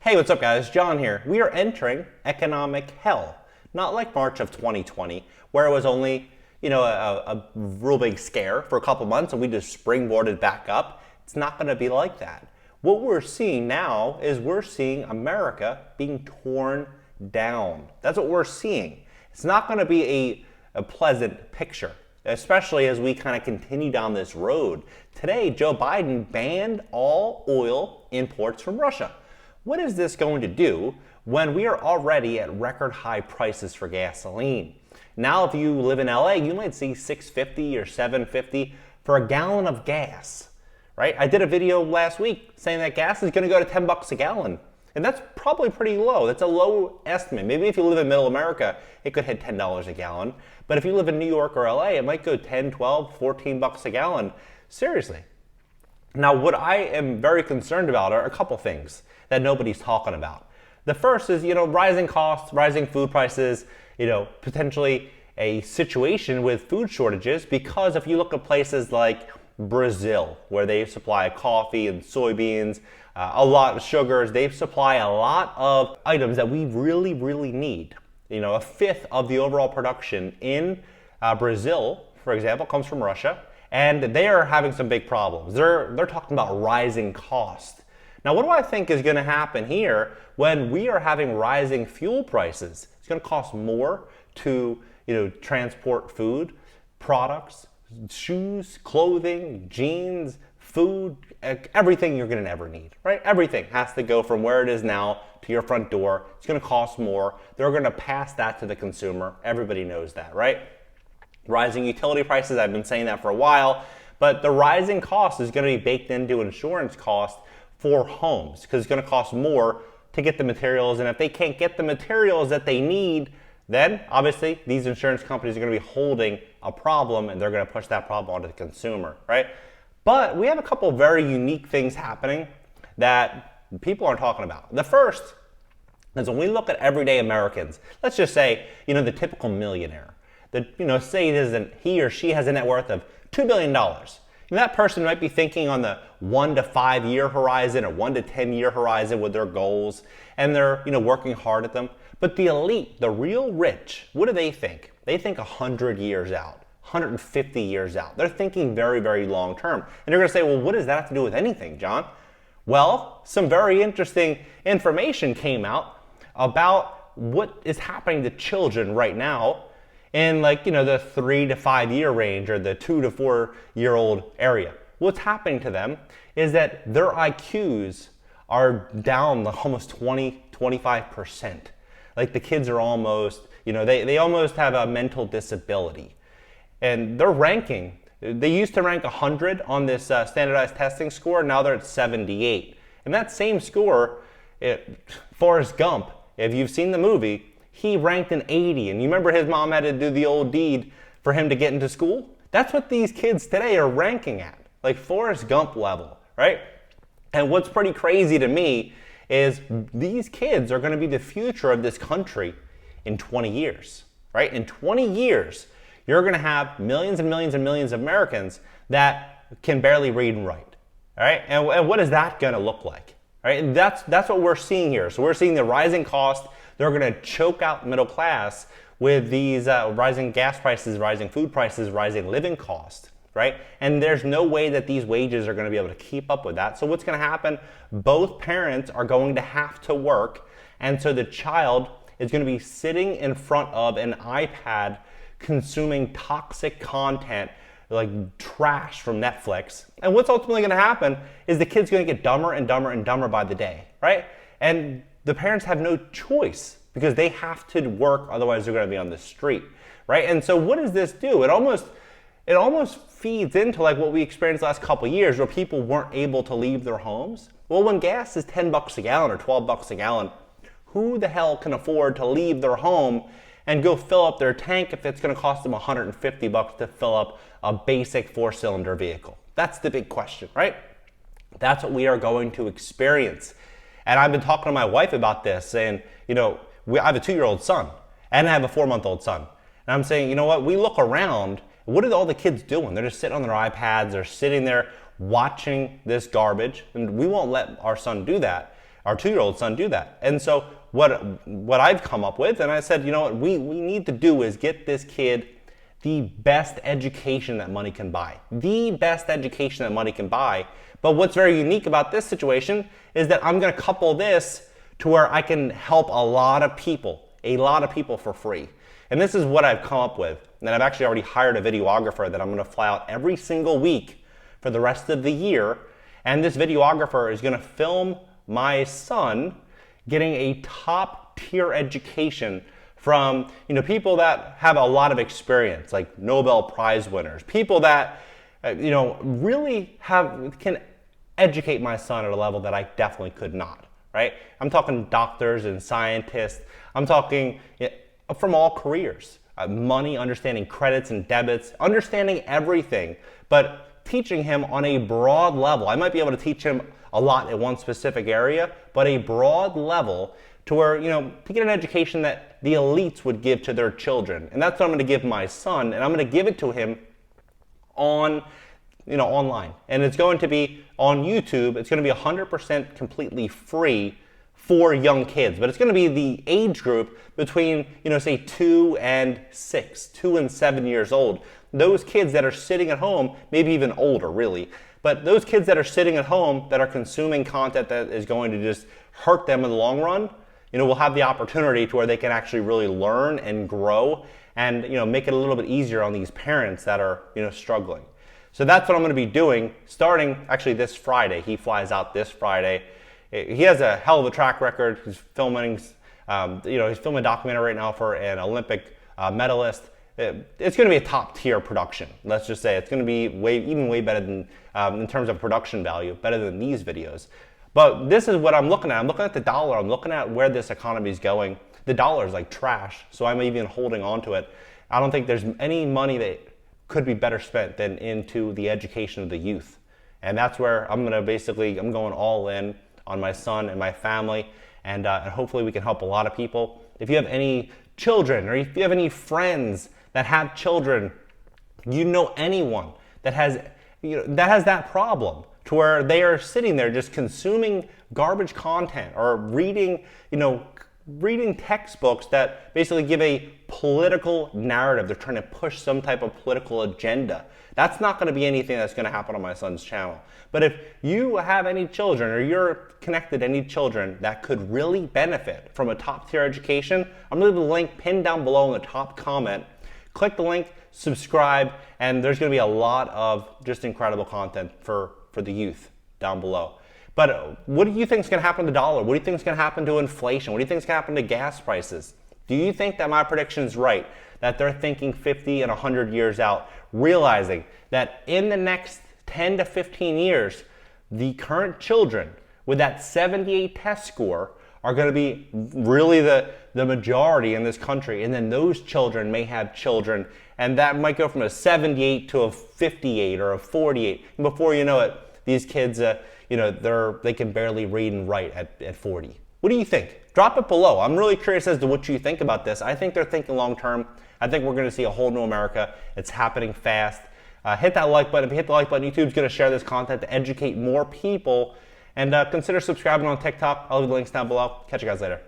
Hey, what's up guys? John here. We are entering economic hell. Not like March of 2020, where it was only, a real big scare for a couple months and we just springboarded back up. It's not going to be like that. What we're seeing now is we're seeing America being torn down. That's what we're seeing. It's not going to be a pleasant picture, especially as we kind of continue down this road. Today, Joe Biden banned all oil imports from Russia. What is this going to do when we are already at record high prices for gasoline? Now, if you live in LA, you might see $6.50 or $7.50 for a gallon of gas, right? I did a video last week saying that gas is going to go to $10 a gallon. And that's probably pretty low. That's a low estimate. Maybe if you live in middle America, it could hit $10 a gallon. But if you live in New York or LA, it might go 10, 12, $14 a gallon. Seriously. Now, what I am very concerned about are a couple things that nobody's talking about. The first is, rising costs, rising food prices, potentially a situation with food shortages, because if you look at places like Brazil, where they supply coffee and soybeans, a lot of sugars, they supply a lot of items that we really, really need. A fifth of the overall production in Brazil, for example, comes from Russia, and they are having some big problems. They're talking about rising costs. Now, what do I think is going to happen here when we are having rising fuel prices? It's going to cost more to, transport food, products, shoes, clothing, jeans, food, everything you're going to ever need, right? Everything has to go from where it is now to your front door. It's going to cost more. They're going to pass that to the consumer. Everybody knows that, right? Rising utility prices, I've been saying that for a while, but the rising cost is going to be baked into insurance costs for homes, because it's going to cost more to get the materials, and if they can't get the materials that they need, then obviously these insurance companies are going to be holding a problem, and they're going to push that problem onto the consumer, right? But we have a couple of very unique things happening that people aren't talking about. The first is when we look at everyday Americans, let's just say, the typical millionaire, that, say he or she has a net worth of $2 billion. That person might be thinking on the 1 to 5 year horizon or 1 to 10 year horizon with their goals, and they're working hard at them. But the elite, the real rich, what do they think? They think 100 years out, 150 years out. They're thinking very, very long term. And you're going to say, well, what does that have to do with anything, John? Well, some very interesting information came out about what is happening to children right now in the 3 to 5 year range, or the 2 to 4 year old area. What's happening to them is that their IQs are down almost 25%. Like the kids are almost, they almost have a mental disability. And they're ranking. They used to rank 100 on this standardized testing score. Now they're at 78. And that same score, Forrest Gump, if you've seen the movie, he ranked an 80, and you remember his mom had to do the old deed for him to get into school? That's what these kids today are ranking at, like Forrest Gump level, right? And what's pretty crazy to me is these kids are going to be the future of this country in 20 years, right? In 20 years, you're going to have millions and millions and millions of Americans that can barely read and write, all right? And what is that going to look like, right? And that's what we're seeing here. So we're seeing the rising cost. They're going to choke out middle class with these rising gas prices, rising food prices, rising living costs, right? And there's no way that these wages are going to be able to keep up with that. So what's going to happen? Both parents are going to have to work, and so the child is going to be sitting in front of an iPad consuming toxic content like trash from Netflix. And what's ultimately going to happen is the kid's going to get dumber and dumber and dumber by the day, right? And the parents have no choice because they have to work, otherwise they're going to be on the street, right? And so what does this do? It almost feeds into like what we experienced the last couple of years, where people weren't able to leave their homes. Well, when gas is $10 a gallon or $12 a gallon, who the hell can afford to leave their home and go fill up their tank if it's going to cost them $150 to fill up a basic 4-cylinder vehicle? That's the big question, right? That's what we are going to experience. And I've been talking to my wife about this, saying, I have a 2-year-old son and I have a 4-month-old son. And I'm saying, you know what? We look around, what are all the kids doing? They're just sitting on their iPads, they're sitting there watching this garbage, and we won't let our son do that. our 2-year-old son do that. And so what I've come up with, and I said, you know what we need to do is get this kid the best education that money can buy. The best education that money can buy. But what's very unique about this situation is that I'm going to couple this to where I can help a lot of people for free. And this is what I've come up with. And I've actually already hired a videographer that I'm going to fly out every single week for the rest of the year. And this videographer is going to film my son getting a top tier education from people that have a lot of experience, like Nobel Prize winners, people that really can educate my son at a level that I definitely could not. Right? I'm talking doctors and scientists. I'm talking from all careers, money, understanding credits and debits, understanding everything, but teaching him on a broad level. I might be able to teach him a lot in one specific area, but a broad level to where, to get an education that the elites would give to their children. And that's what I'm going to give my son, and I'm going to give it to him online. And it's going to be on YouTube. It's going to be 100% completely free for young kids, but it's going to be the age group between, say 2 and 7 years old. Those kids that are sitting at home, maybe even older really, but those kids that are sitting at home that are consuming content that is going to just hurt them in the long run, will have the opportunity to where they can actually really learn and grow and, make it a little bit easier on these parents that are, struggling. So that's what I'm going to be doing starting actually this Friday. He flies out this Friday. He has a hell of a track record. He's filming, he's filming a documentary right now for an Olympic medalist. It's going to be a top tier production. Let's just say it's going to be way better than, in terms of production value, better than these videos. But this is what I'm looking at. I'm looking at the dollar. I'm looking at where this economy is going. The dollar is like trash, so I'm even holding on to it. I don't think there's any money that could be better spent than into the education of the youth. And that's where I'm going all in on my son and my family, and hopefully we can help a lot of people. If you have any children, or if you have any friends that have children, anyone that has that problem to where they are sitting there just consuming garbage content or reading textbooks that basically give a political narrative. They're trying to push some type of political agenda. That's not going to be anything that's going to happen on my son's channel. But if you have any children or you're connected to any children that could really benefit from a top tier education, I'm going to leave the link pinned down below in the top comment. Click the link, subscribe, and there's going to be a lot of just incredible content for the youth down below. But what do you think is going to happen to the dollar? What do you think is going to happen to inflation? What do you think is going to happen to gas prices? Do you think that my prediction is right? That they're thinking 50 and 100 years out, realizing that in the next 10 to 15 years, the current children with that 78 test score are going to be really the majority in this country. And then those children may have children, and that might go from a 78 to a 58 or a 48. And before you know it, these kids, they can barely read and write at 40. What do you think? Drop it below. I'm really curious as to what you think about this. I think they're thinking long term. I think we're going to see a whole new America. It's happening fast. Hit that like button. If you hit the like button, YouTube's going to share this content to educate more people. And consider subscribing on TikTok. I'll leave the links down below. Catch you guys later.